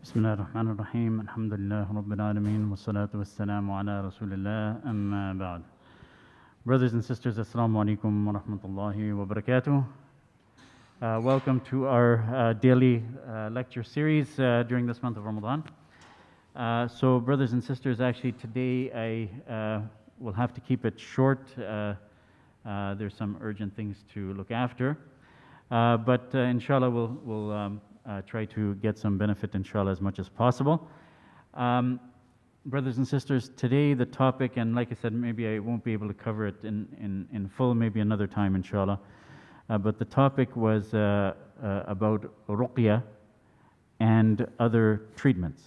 بسم الله الرحمن الرحيم الحمد لله رب العالمين والصلاة والسلام على رسول الله أما بعد. Brothers and sisters, Assalamu alaikum wa rahmatullahi wa barakatuh. Welcome to our daily lecture series during this month of Ramadan. So brothers and sisters, actually today I will have to keep it short. There's some urgent things to look after. But inshallah we'll try to get some benefit, inshallah, as much as possible. Brothers and sisters, today the topic, and like I said, maybe I won't be able to cover it in full, maybe another time, inshallah. But the topic was about Ruqyah and other treatments.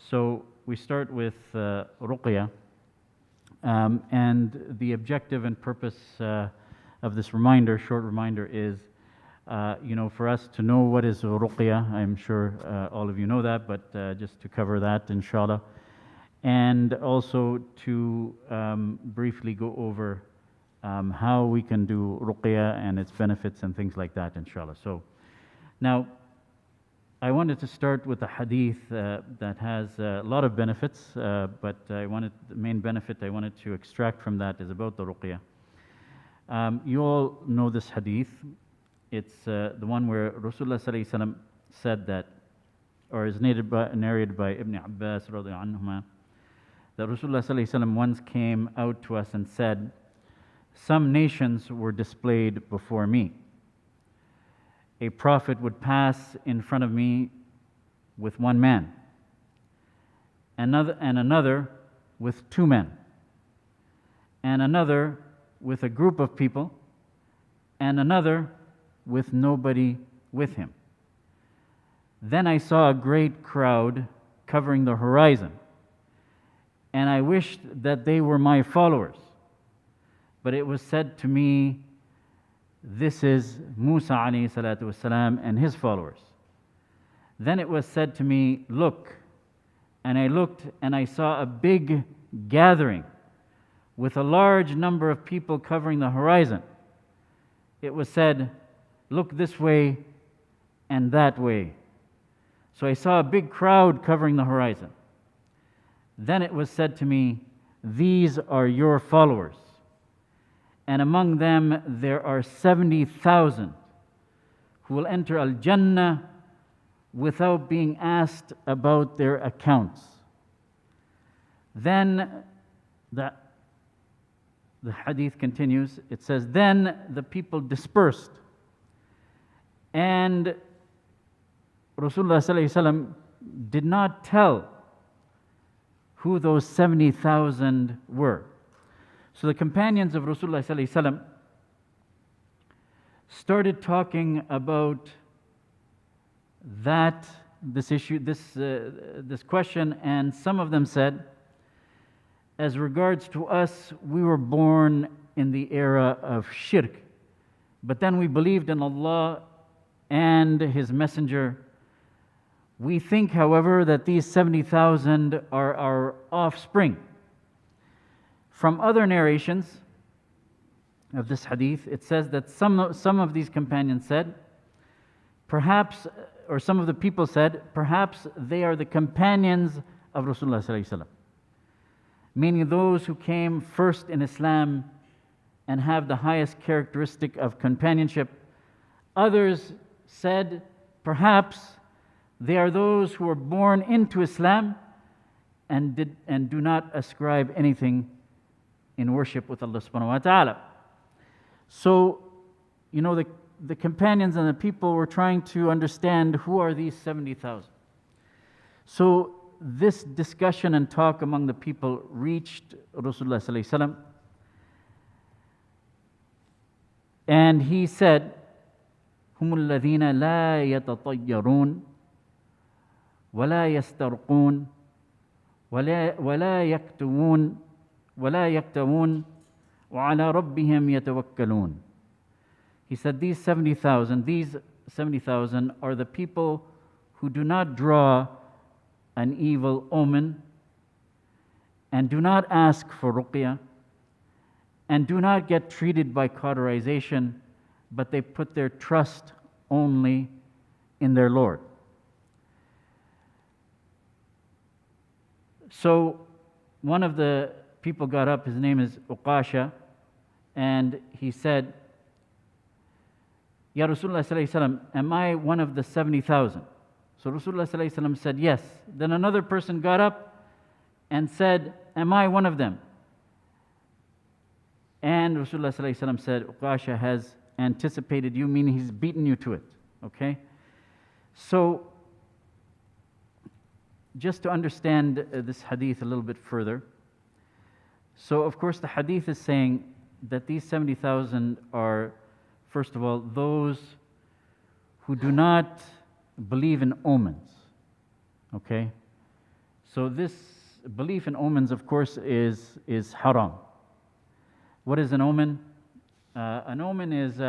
So we start with Ruqyah, and the objective and purpose of this short reminder is for us to know what is Ruqyah. I'm sure all of you know that, but just to cover that, inshallah. And also to briefly go over how we can do Ruqyah and its benefits and things like that, inshallah. So now, I wanted to start with a hadith that has a lot of benefits, but the main benefit I wanted to extract from that is about the Ruqyah. You all know this hadith. It's the one where Rasulullah sallallahu alaihi wasallam said that, or is narrated by Ibn Abbas radiyallahu anhuma, that Rasulullah sallallahu alaihi wasallam once came out to us and said, "Some nations were displayed before me. A prophet would pass in front of me with one man, another with two men, and another with a group of people, and another with nobody with him. Then I saw a great crowd covering the horizon, and I wished that they were my followers. But it was said to me, this is Musa alayhi salatu wasalam and his followers. Then it was said to me, look, and I looked and I saw a big gathering with a large number of people covering the horizon. It was said, look this way and that way. So I saw a big crowd covering the horizon. Then it was said to me, these are your followers. And among them there are 70,000 who will enter Al-Jannah without being asked about their accounts." Then the hadith continues. It says, then the people dispersed, and Rasulullah sallallahu alaihi wasallam did not tell who those 70,000 were. So the companions of Rasulullah sallallahu alaihi wasallam started talking about this issue, this question, and some of them said, as regards to us, we were born in the era of shirk, but then we believed in Allah and His Messenger. We think, however, that these 70,000 are our offspring. From other narrations of this hadith, it says that some of these companions said, perhaps, or some of the people said, perhaps they are the companions of Rasulullah sallallahu alaihi wasallam, meaning those who came first in Islam and have the highest characteristic of companionship. Others said, perhaps they are those who were born into Islam and do not ascribe anything in worship with Allah subhanahu wa ta'ala. So, the companions and the people were trying to understand who are these 70,000. So this discussion and talk among the people reached Rasulullah sallallahu alaihi wasallam, and he said, هم الذين لا يتطيرون ولا يسترقون ولا يكتوون وعلى ربهم يتوكلون. He said these 70,000 are the people who do not draw an evil omen, and do not ask for ruqyah, and do not get treated by cauterization, but they put their trust only in their Lord. So one of the people got up, his name is Uqasha, and he said, Ya Rasulullah sallallahu alaihi wasallam, am I one of the 70,000? So Rasulullah sallallahu alaihi wasallam said, yes. Then another person got up and said, am I one of them? And Rasulullah sallallahu alaihi wasallam said, Uqasha has anticipated you, meaning he's beaten you to it. Okay? So, just to understand this hadith a little bit further. So, of course, the hadith is saying that these 70,000 are, first of all, those who do not believe in omens. Okay? So, this belief in omens, of course, is haram. What is an omen? An omen is,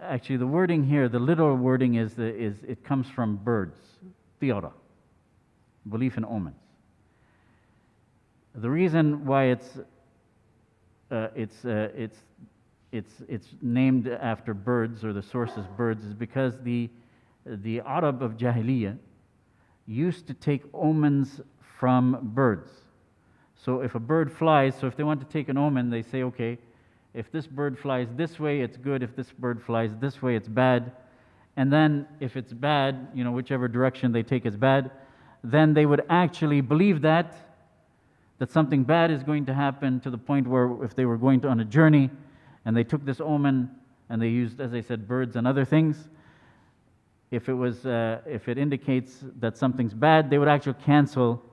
actually the wording here, the literal wording is it comes from birds, tiyara, belief in omens. The reason why it's named after birds, or the source is birds, is because the Arab of Jahiliyyah used to take omens from birds. So if a bird flies, so if they want to take an omen, they say, okay, if this bird flies this way, it's good. If this bird flies this way, it's bad. And then if it's bad, whichever direction they take is bad, then they would actually believe that something bad is going to happen, to the point where if they were going on a journey and they took this omen and they used, as I said, birds and other things, if it indicates that something's bad, they would actually cancel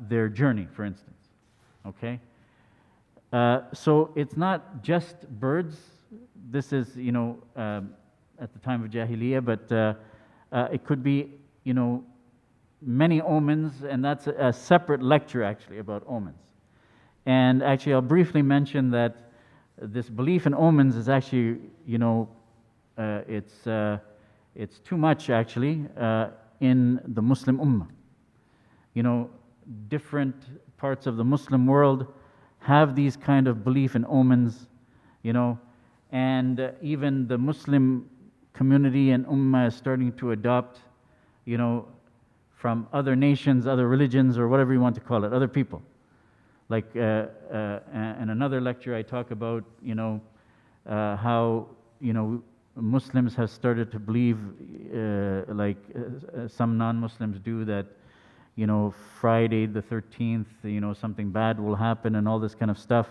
their journey, for instance. Okay? So it's not just birds. This is, at the time of Jahiliyyah, but it could be, many omens, and that's a separate lecture actually about omens. And actually, I'll briefly mention that this belief in omens is actually, it's too much actually in the Muslim Ummah. Different parts of the Muslim world have these kind of belief in omens, and even the Muslim community and Ummah is starting to adopt, from other nations, other religions, or whatever you want to call it, other people. Like in another lecture I talk about, how, Muslims have started to believe, like some non-Muslims do, that Friday the 13th, something bad will happen and all this kind of stuff.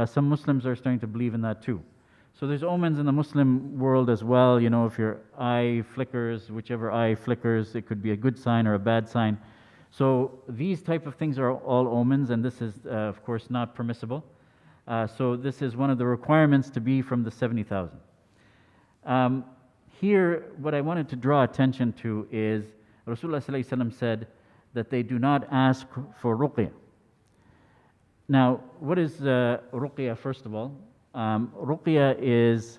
Some Muslims are starting to believe in that too. So there's omens in the Muslim world as well. If your eye flickers, whichever eye flickers, it could be a good sign or a bad sign. So these type of things are all omens, and this is, of course, not permissible. So this is one of the requirements to be from the 70,000. Here, what I wanted to draw attention to is Rasulullah sallallahu alaihi wasallam said that they do not ask for ruqyah. Now, what is ruqyah, first of all? Ruqyah is,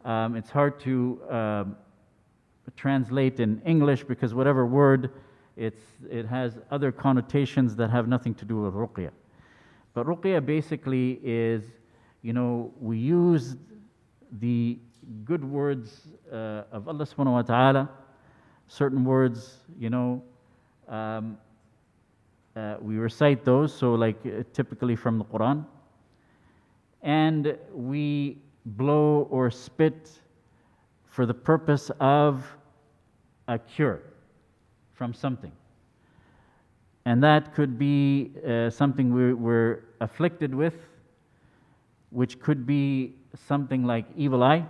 it's hard to translate in English, because whatever word, it has other connotations that have nothing to do with ruqyah. But ruqyah basically is, we use the good words of Allah subhanahu wa ta'ala, certain words, we recite those, so like typically from the Quran, and we blow or spit for the purpose of a cure from something. And that could be something we're afflicted with, which could be something like evil eye,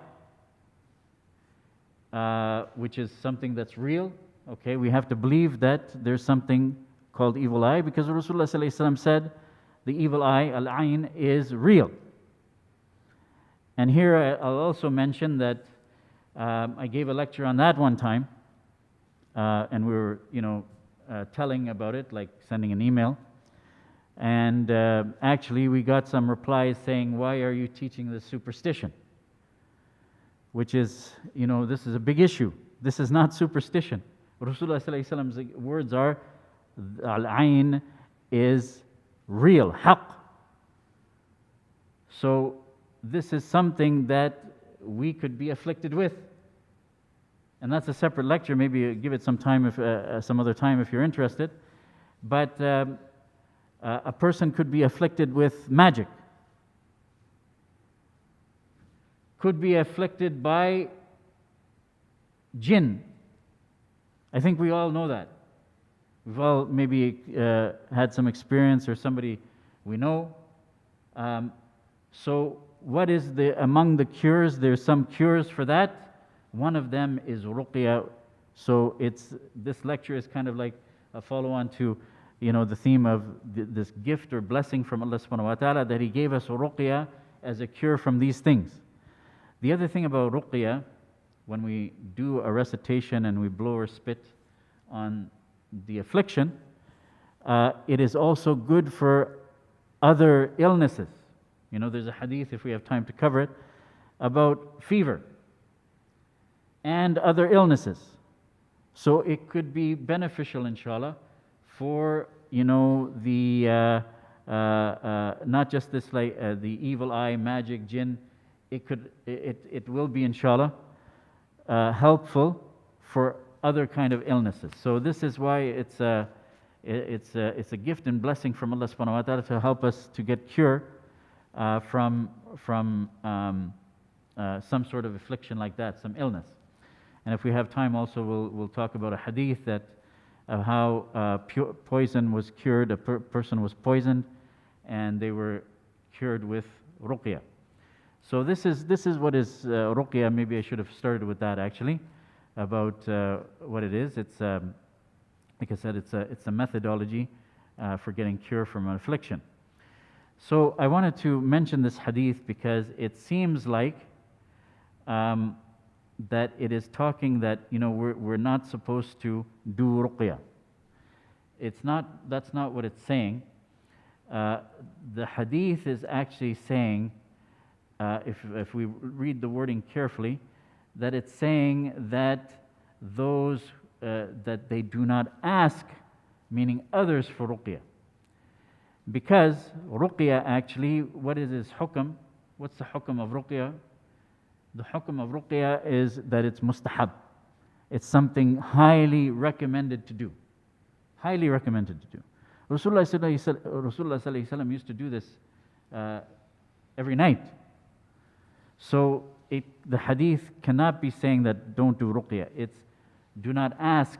which is something that's real. Okay, we have to believe that there's something called evil eye, because Rasulullah sallallahu alaihi wasallam said the evil eye, al-ayn, is real. And here I'll also mention that I gave a lecture on that one time, and we were, telling about it, like sending an email. And actually, we got some replies saying, "Why are you teaching this superstition?" Which is, this is a big issue. This is not superstition. Rasulullah sallallahu alaihi wasallam's words are, "Al-ayn is real, haqq." So this is something that we could be afflicted with. And that's a separate lecture. Maybe give it some time, if, some other time if you're interested. But a person could be afflicted with magic, could be afflicted by jinn. I think we all know that. We've all maybe had some experience, or somebody we know. So what is among the cures? There's some cures for that. One of them is Ruqyah. So this lecture is kind of like a follow-on to, the theme of this gift or blessing from Allah subhanahu wa ta'ala, that He gave us Ruqyah as a cure from these things. The other thing about Ruqyah, when we do a recitation and we blow or spit on the affliction, it is also good for other illnesses. There's a hadith, if we have time to cover it, about fever and other illnesses. So it could be beneficial, inshallah, for not just this, like the evil eye, magic, jinn. It will be, inshallah, helpful for other kind of illnesses. So this is why it's a gift and blessing from Allah subhanahu wa ta'ala to help us to get cure from some sort of affliction like that, some illness. And if we have time also, we'll talk about a hadith that how poison was cured. A person was poisoned and they were cured with Ruqyah. So this is what is Ruqyah. Maybe I should have started with that actually, about what it is. It's like I said, it's a methodology for getting cure from an affliction. So I wanted to mention this hadith because it seems like that it is talking that we're not supposed to do Ruqyah. That's not what it's saying. The hadith is actually saying, if we read the wording carefully, that it's saying that those that they do not ask, meaning others, for Ruqyah. Because Ruqyah actually, what is its hukm? What's the hukm of Ruqyah? The hukm of Ruqyah is that it's mustahab. It's something highly recommended to do. Highly recommended to do. Rasulullah sallallahu alaihi wasallam used to do this every night. So the hadith cannot be saying that don't do Ruqyah. It's do not ask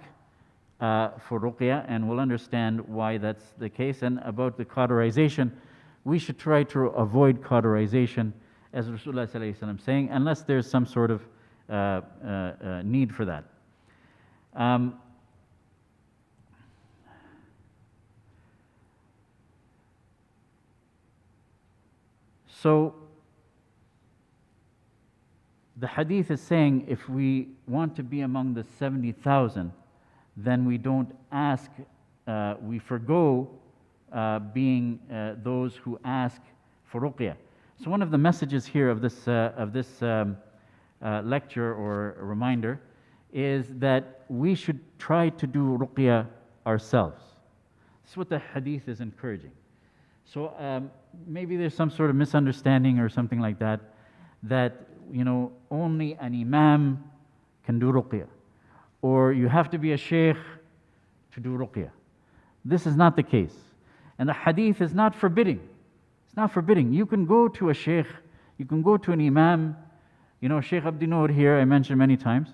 for Ruqyah, and we'll understand why that's the case. And about the cauterization, we should try to avoid cauterization, as Rasulullah sallallahu alaihi wasallam saying, unless there's some sort of need for that. So the hadith is saying if we want to be among the 70,000, then we don't ask, we forgo being those who ask for Ruqyah. So one of the messages here of this lecture or reminder is that we should try to do Ruqyah ourselves. This is what the hadith is encouraging. So maybe there's some sort of misunderstanding or something like that, that only an imam can do Ruqyah, or you have to be a sheikh to do Ruqyah. This is not the case. And the hadith is not forbidding. It's not forbidding. You can go to a sheikh, you can go to an imam. Sheikh Abdi Noor here, I mentioned many times,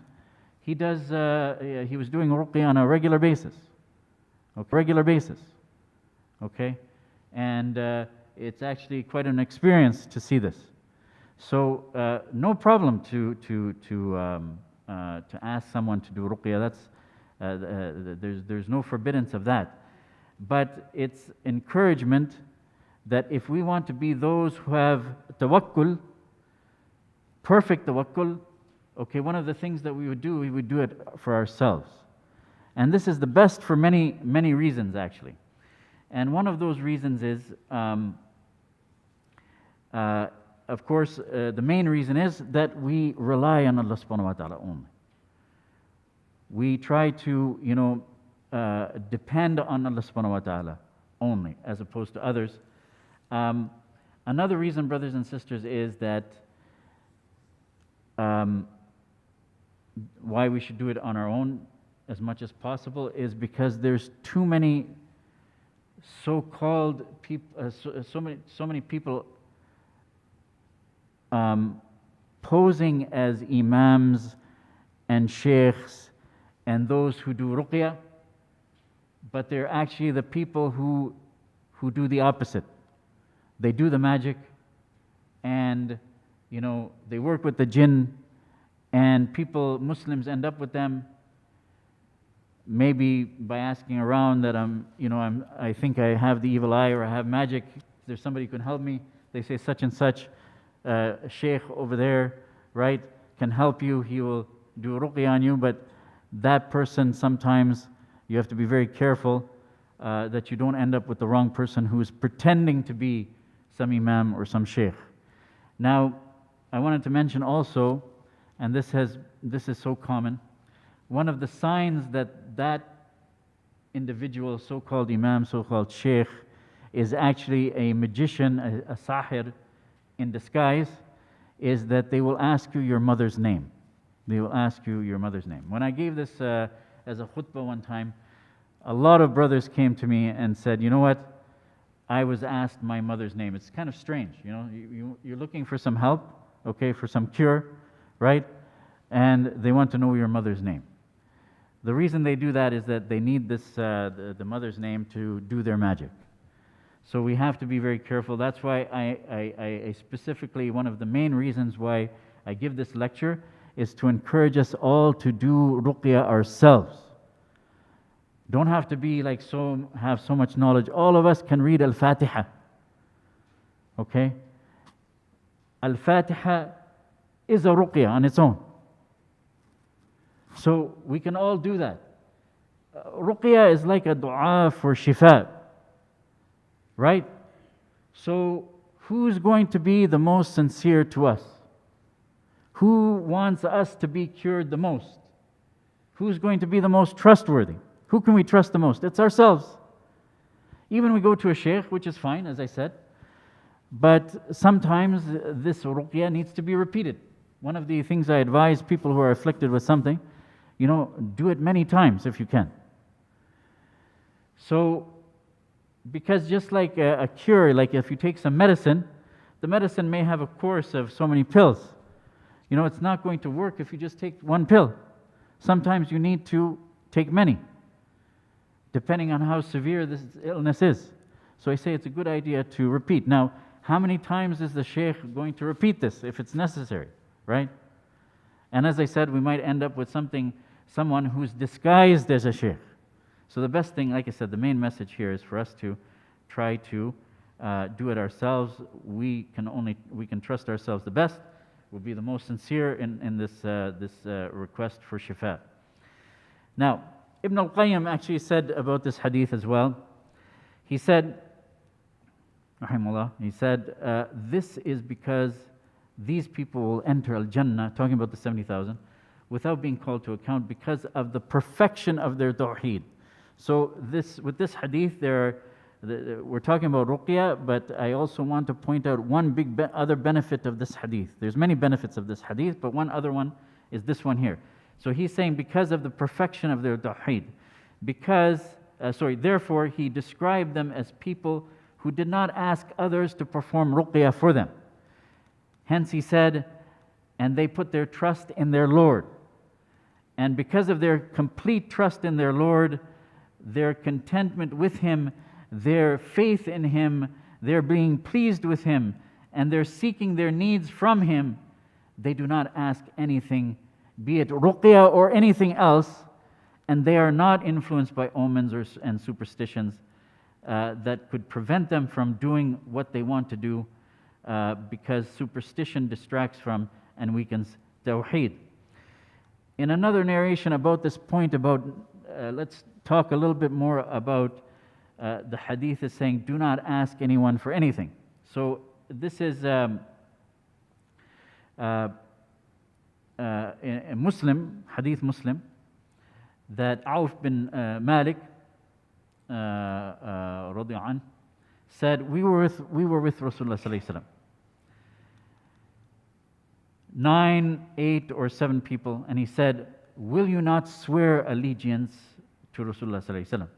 he was doing Ruqyah on a regular basis. Okay? And it's actually quite an experience to see this. So no problem to ask someone to do Ruqyah. There's no forbiddance of that. But it's encouragement that if we want to be those who have Tawakkul, perfect Tawakkul, okay, one of the things that we would do it for ourselves. And this is the best for many, many reasons actually. And one of those reasons is, of course, the main reason is that we rely on Allah subhanahu wa ta'ala only. We try to, depend on Allah subhanahu wa ta'ala only, as opposed to others. Another reason, brothers and sisters, is that why we should do it on our own as much as possible is because there's too many so-called people, so many people posing as imams and sheikhs and those who do ruqyah, but they're actually the people who do the opposite. They do the magic, and they work with the jinn, and Muslims end up with them, maybe by asking around that I think I have the evil eye or I have magic. There's somebody who can help me. They say such and such sheikh over there, right, can help you. He will do ruqyah on you, but that person, sometimes you have to be very careful that you don't end up with the wrong person who is pretending to be some imam or some sheikh. Now, I wanted to mention also, and this is so common, one of the signs that individual, so-called imam, so-called sheikh, is actually a magician, a sahir in disguise, is that they will ask you your mother's name. They will ask you your mother's name. When I gave this as a khutbah one time, a lot of brothers came to me and said, you know what, I was asked my mother's name. It's kind of strange, you're looking for some help, okay, for some cure, right? And they want to know your mother's name. The reason they do that is that they need the mother's name to do their magic. So we have to be very careful. That's why I specifically, one of the main reasons why I give this lecture is to encourage us all to do ruqyah ourselves. Don't have to be have so much knowledge. All of us can read Al-Fatiha. Okay? Al-Fatiha is a ruqyah on its own. So we can all do that. Ruqyah is like a dua for shifa. Right? So who's going to be the most sincere to us? Who wants us to be cured the most? Who's going to be the most trustworthy? Who can we trust the most? It's ourselves. Even we go to a sheikh, which is fine, as I said, but sometimes this ruqyah needs to be repeated. One of the things I advise people who are afflicted with something, do it many times if you can. So, because just like a cure, like if you take some medicine, the medicine may have a course of so many pills. It's not going to work if you just take one pill. Sometimes you need to take many, depending on how severe this illness is. So I say it's a good idea to repeat. Now, how many times is the sheikh going to repeat this if it's necessary, right? And as I said, we might end up with someone who's disguised as a sheikh. So the best thing, like I said, the main message here is for us to try to do it ourselves. We can trust ourselves the best. We'll be the most sincere in this request for shifa. Now, Ibn al-Qayyim actually said about this hadith as well. He said, rahimahullah, this is because these people will enter Al-Jannah, talking about the 70,000, without being called to account because of the perfection of their tawheed. So with this hadith, we're talking about ruqyah, but I also want to point out one big other benefit of this hadith. There's many benefits of this hadith, but one other one is this one here. So he's saying because of the perfection of their tawheed, therefore he described them as people who did not ask others to perform ruqyah for them. Hence he said, and they put their trust in their Lord. And because of their complete trust in their Lord, their contentment with Him, their faith in Him, their being pleased with Him, and their seeking their needs from Him, they do not ask anything, be it ruqyah or anything else, and they are not influenced by omens and superstitions that could prevent them from doing what they want to do, because superstition distracts from and weakens tawheed. In another narration about this point let's talk a little bit more about the hadith is saying, do not ask anyone for anything. So this is a Muslim, hadith Muslim, that Auf bin Malik radiallahu anh, said, we were with Rasulullah sallallahu alaihi wasallam. 9, 8, or 7 people, and he said, will you not swear allegiance to Rasulullah sallallahu alaihi wasallam?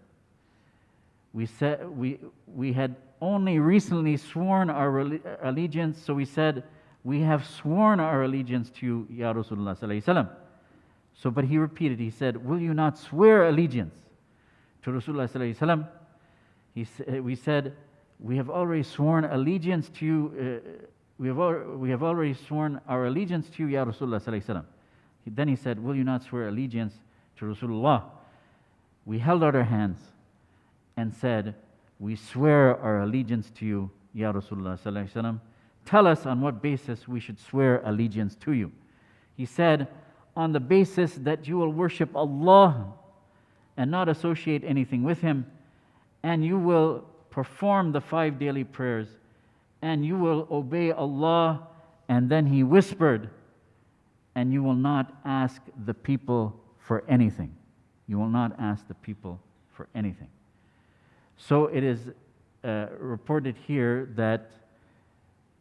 We said we had only recently sworn our allegiance, so we said, we have sworn our allegiance to you, Ya Rasulullah sallallahu alaihi wasallam. So, but he repeated, he said, will you not swear allegiance to Rasulullah sallallahu alaihi wasallam? We said, we have already sworn allegiance to you. We have already sworn our allegiance to you, Ya Rasulullah sallallahu alaihi wasallam. Then he said, will you not swear allegiance to Rasulullah? We held out our hands and said, we swear our allegiance to you, Ya Rasulullah sallallahu alaihi wasallam. Tell us on what basis we should swear allegiance to you. He said, on the basis that you will worship Allah and not associate anything with Him, and you will perform the 5 daily prayers, and you will obey Allah. And then he whispered, and you will not ask the people for anything. You will not ask the people for anything. So it is reported here that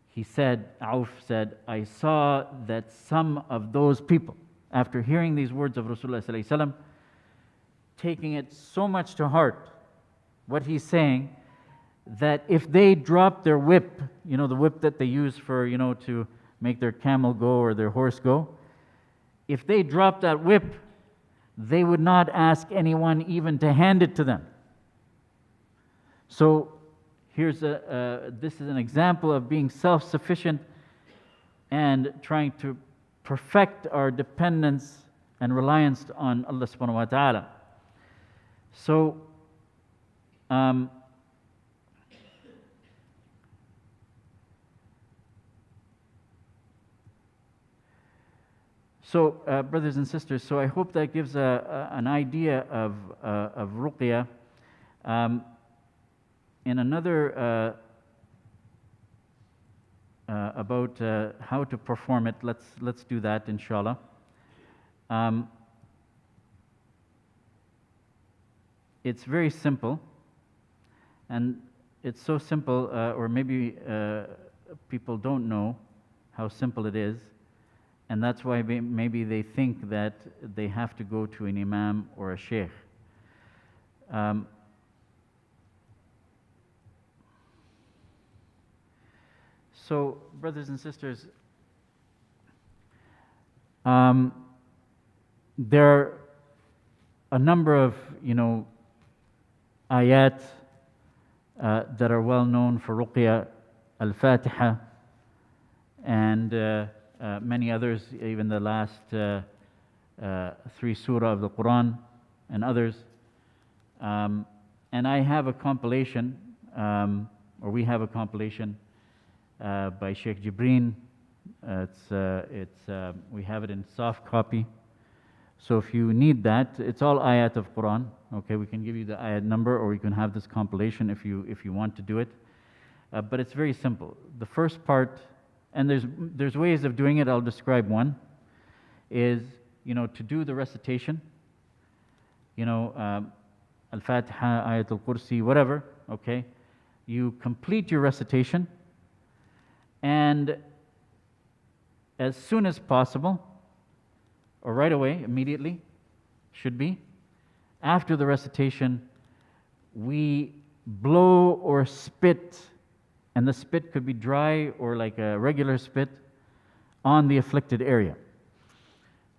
he said, Auf said, I saw that some of those people, after hearing these words of Rasulullah sallallahu alaihi wasallam, taking it so much to heart, what he's saying, that if they drop their whip, you know, the whip that they use for, you know, to make their camel go or their horse go, if they drop that whip, they would not ask anyone even to hand it to them. So here's this is an example of being self-sufficient and trying to perfect our dependence and reliance on Allah subhanahu wa ta'ala. So brothers and sisters, so I hope that gives an idea of Ruqyah. In another about how to perform it, let's do that, inshallah. It's very simple, and it's so simple, or maybe people don't know how simple it is. And that's why maybe they think that they have to go to an imam or a sheikh. So, brothers and sisters, there are a number of, ayat that are well known for Ruqyah, Al-Fatiha, and many others, even the last 3 surah of the Quran and others. And I have a compilation, or we have a compilation by Sheikh Jibreen. We have it in soft copy. So if you need that, it's all ayat of Quran. Okay, we can give you the ayat number, or you can have this compilation if you want to do it. But it's very simple. The first part, and there's ways of doing it. I'll describe one. Is to do the recitation. Al-Fatiha, Ayat al-Kursi, whatever. Okay, you complete your recitation, and as soon as possible, or right away, immediately, should be, after the recitation, we blow or spit. And the spit could be dry or like a regular spit on the afflicted area.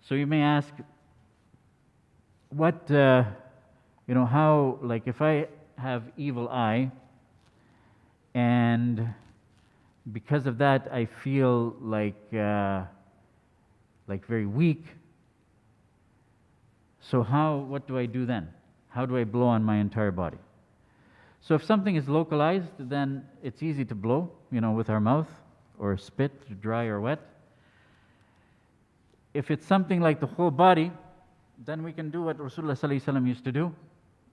So you may ask, what, how, like if I have evil eye, and because of that I feel like very weak, so what do I do then? How do I blow on my entire body? So if something is localized, then it's easy to blow, with our mouth, or spit, dry or wet. If it's something like the whole body, then we can do what Rasulullah sallallahu alaihi wasallam used to do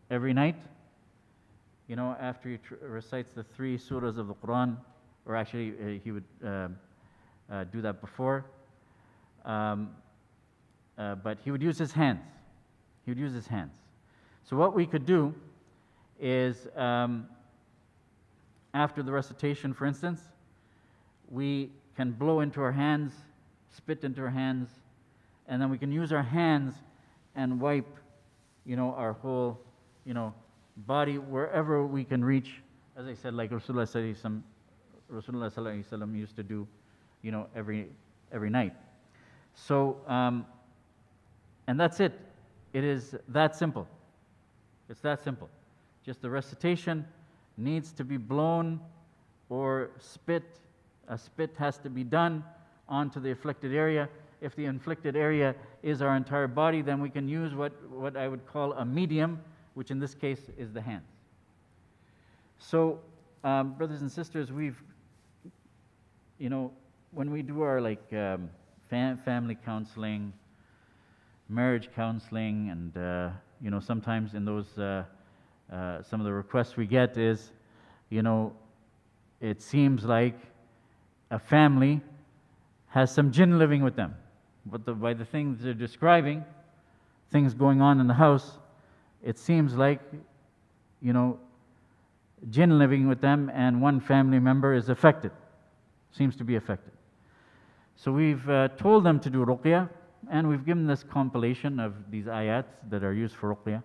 every night. After he recites the 3 surahs of the Quran, or actually he would do that before, but he would use his hands. He would use his hands. So what we could do is, after the recitation, for instance, we can blow into our hands spit into our hands, and then we can use our hands and wipe, our whole, body wherever we can reach. As I said, like Rasulullah Sallallahu Alaihi Wasallam used to do, every night. So, and that's it. It is that simple. It's that simple. Just the recitation needs to be blown or spit. A spit has to be done onto the afflicted area. If the inflicted area is our entire body, then we can use what I would call a medium, which in this case is the hands. So, brothers and sisters, when we do our family counseling, marriage counseling, and sometimes in those some of the requests we get is, it seems like a family has some jinn living with them. But by the things they're describing, things going on in the house, it seems like, jinn living with them, and one family member is affected, seems to be affected. So we've told them to do Ruqyah, and we've given this compilation of these ayats that are used for Ruqyah.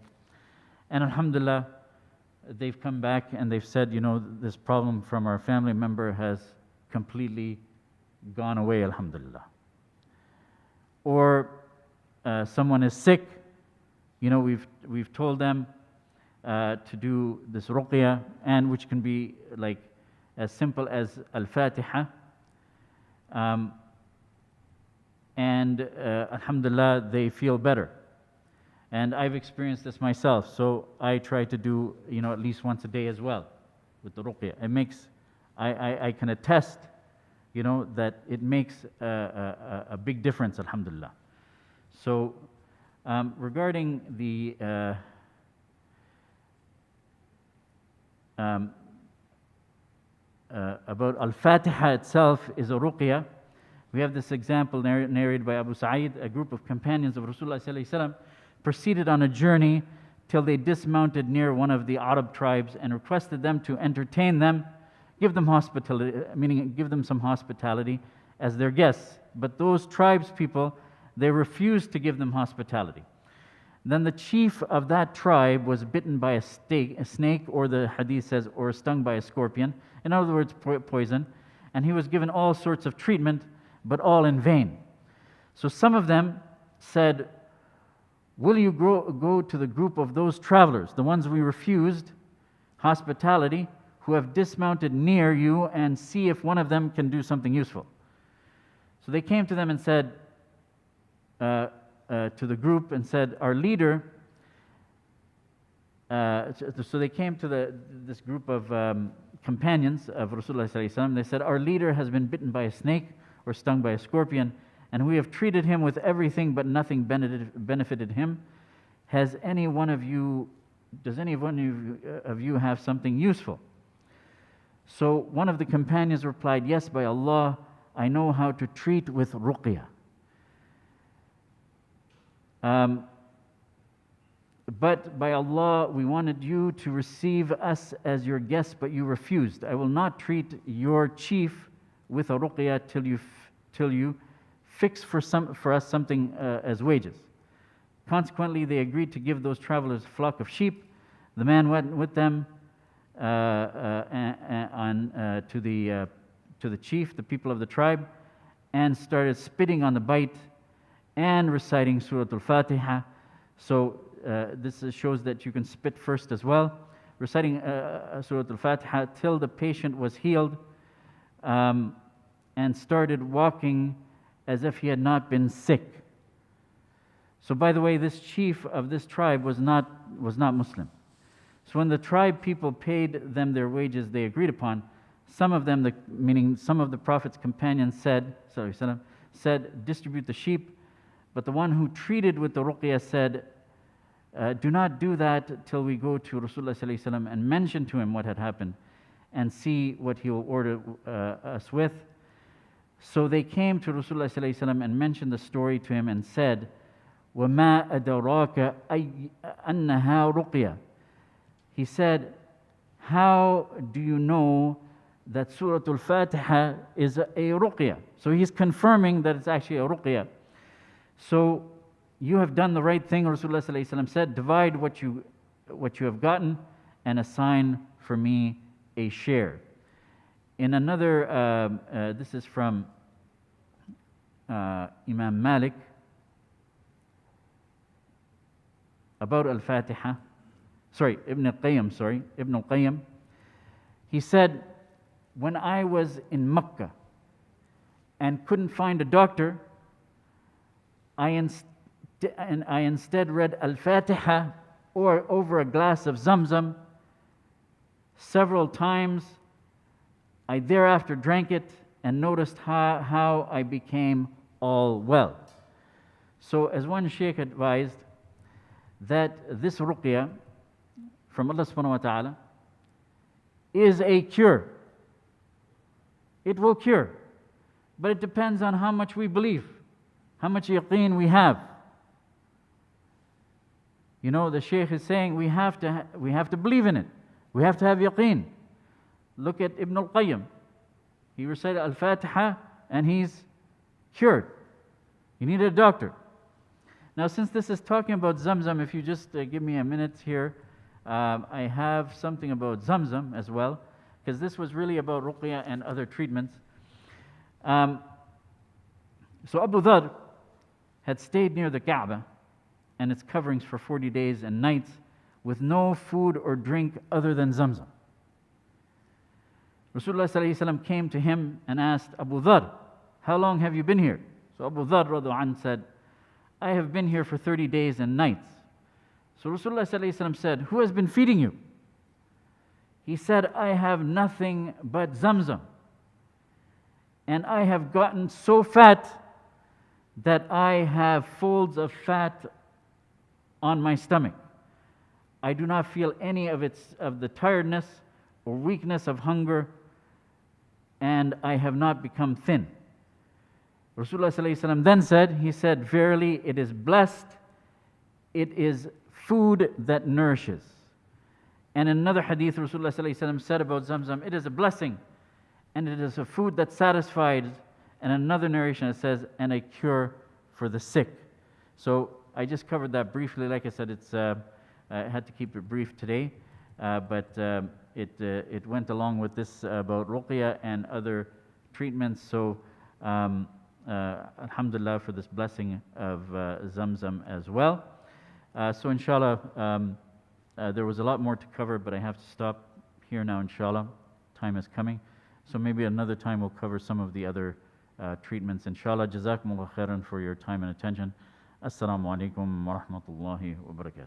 And alhamdulillah, they've come back and they've said, this problem from our family member has completely gone away, alhamdulillah. Or someone is sick, we've told them to do this Ruqyah, and which can be like as simple as Al-Fatiha. And alhamdulillah, they feel better. And I've experienced this myself, so I try to do, at least once a day as well with the Ruqyah. It makes, I can attest, that it makes a big difference, alhamdulillah. So, regarding the about Al-Fatiha itself is a Ruqyah. We have this example narrated by Abu Sa'id. A group of companions of Rasulullah Sallallahu Alaihi Wasallam proceeded on a journey till they dismounted near one of the Arab tribes and requested them to entertain them, give them hospitality, meaning give them some hospitality as their guests. But those tribes people, they refused to give them hospitality. Then the chief of that tribe was bitten by a snake, or the hadith says, or stung by a scorpion. In other words, poison. And he was given all sorts of treatment, but all in vain. So some of them said, will you go to the group of those travelers, the ones we refused hospitality, who have dismounted near you, and see if one of them can do something useful? So they came to them and said, to the group, and said, our leader, so they came to this group of companions of Rasulullah Sallallahu Alaihi Wasallam. They said, our leader has been bitten by a snake or stung by a scorpion, and we have treated him with everything, but nothing benefited him. Does any one of you have something useful? So one of the companions replied, yes, by Allah, I know how to treat with Ruqyah. But by Allah, we wanted you to receive us as your guests, but you refused. I will not treat your chief with a Ruqyah till you fix for us something as wages. Consequently, they agreed to give those travelers a flock of sheep. The man went with them to the chief, the people of the tribe, and started spitting on the bite and reciting Surah Al-Fatiha. So this shows that you can spit first as well. Reciting Surah Al-Fatiha till the patient was healed, and started walking as if he had not been sick. So by the way, this chief of this tribe was not Muslim. So when the tribe people paid them their wages they agreed upon, some of them, meaning some of the Prophet's companions said, distribute the sheep. But the one who treated with the Ruqyah said, do not do that till we go to Rasulullah Sallallahu Alaihi Wasallam and mention to him what had happened and see what he will order us with. So they came to Rasulullah Sallallahu Alaihi Wasallam and mentioned the story to him and said, وَمَا أَدَرَاكَ أَنَّهَا رُقْيَةٌ. He said, how do you know that Surah Al-Fatiha is a Ruqyah. So he's confirming that it's actually a Ruqyah. So you have done the right thing, Rasulullah sallallahu alaihi wasallam said, divide what you have gotten and assign for me a share. In another, this is from Imam Malik about Al-Fatiha. Ibn al-Qayyim. He said, when I was in Mecca and couldn't find a doctor, I instead read Al-Fatiha or over a glass of Zamzam several times. I thereafter drank it and noticed how I became all well. So as one sheikh advised, that this ruqyah from Allah subhanahu wa ta'ala is a cure. It will cure. But it depends on how much we believe, how much yaqeen we have. You know, the Shaykh is saying we have to believe in it. We have to have yaqeen. Look at Ibn al-Qayyim. He recited Al-Fatiha and he's cured. You need a doctor. Now, since this is talking about Zamzam, if you just give me a minute here, I have something about Zamzam as well, because this was really about Ruqyah and other treatments. So Abu Dharr had stayed near the Kaaba and its coverings for 40 days and nights with no food or drink other than Zamzam. Rasulullah sallallahu alaihi wasallam came to him and asked, Abu Dharr, how long have you been here? So Abu Dharr radhiallahu anhu said, I have been here for 30 days and nights. So Rasulullah sallallahu alaihi wasallam said, who has been feeding you? He said, I have nothing but Zamzam. And I have gotten so fat that I have folds of fat on my stomach. I do not feel any of the tiredness or weakness of hunger, and I have not become thin. Rasulullah sallallahu alaihi wasallam then said, he said, verily it is blessed, it is food that nourishes. And in another hadith, Rasulullah sallallahu alaihi wasallam said about Zamzam, it is a blessing, and it is a food that satisfies. And another narration it says, and a cure for the sick. So I just covered that briefly. Like I said, I had to keep it brief today, but it went along with this about Ruqyah and other treatments. So alhamdulillah for this blessing of Zamzam as well. So inshallah, there was a lot more to cover, but I have to stop here now, inshallah. Time is coming. So maybe another time we'll cover some of the other treatments, inshallah. Jazakumullah khairan for your time and attention. Assalamu alaikum wa rahmatullahi wa barakatuh.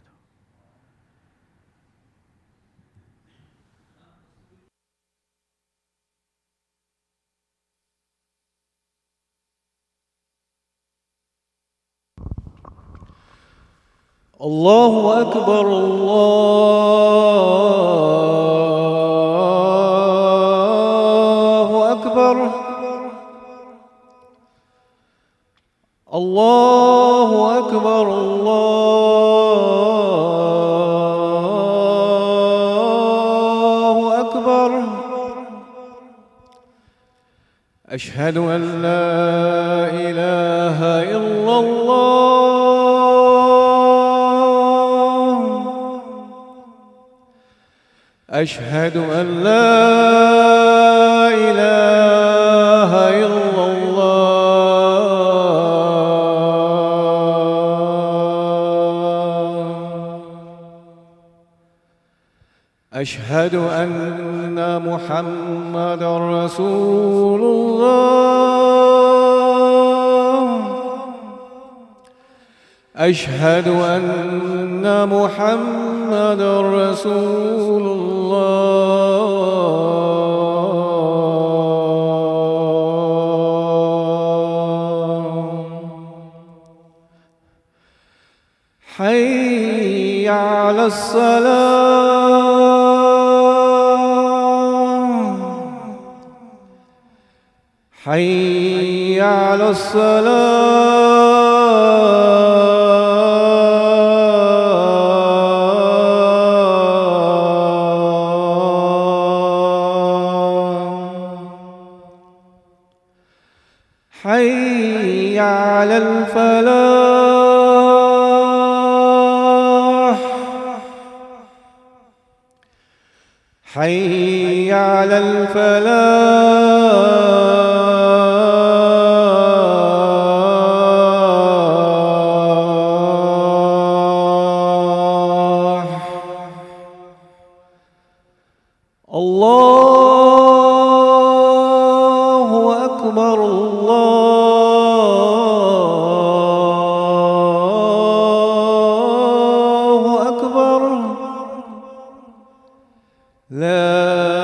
Allahu Akbar, Allahu Akbar, Allahu Akbar, Allahu Akbar. Ashhadu an la ilaha illallah. أشهد أن لا إله إلا الله أشهد أن محمدًا رسول الله أشهد أن محمدًا رسول حي على الصلاة حي على الصلاة حي على الفلاح حي على الفلاح. الله أكبر الله أكبر لا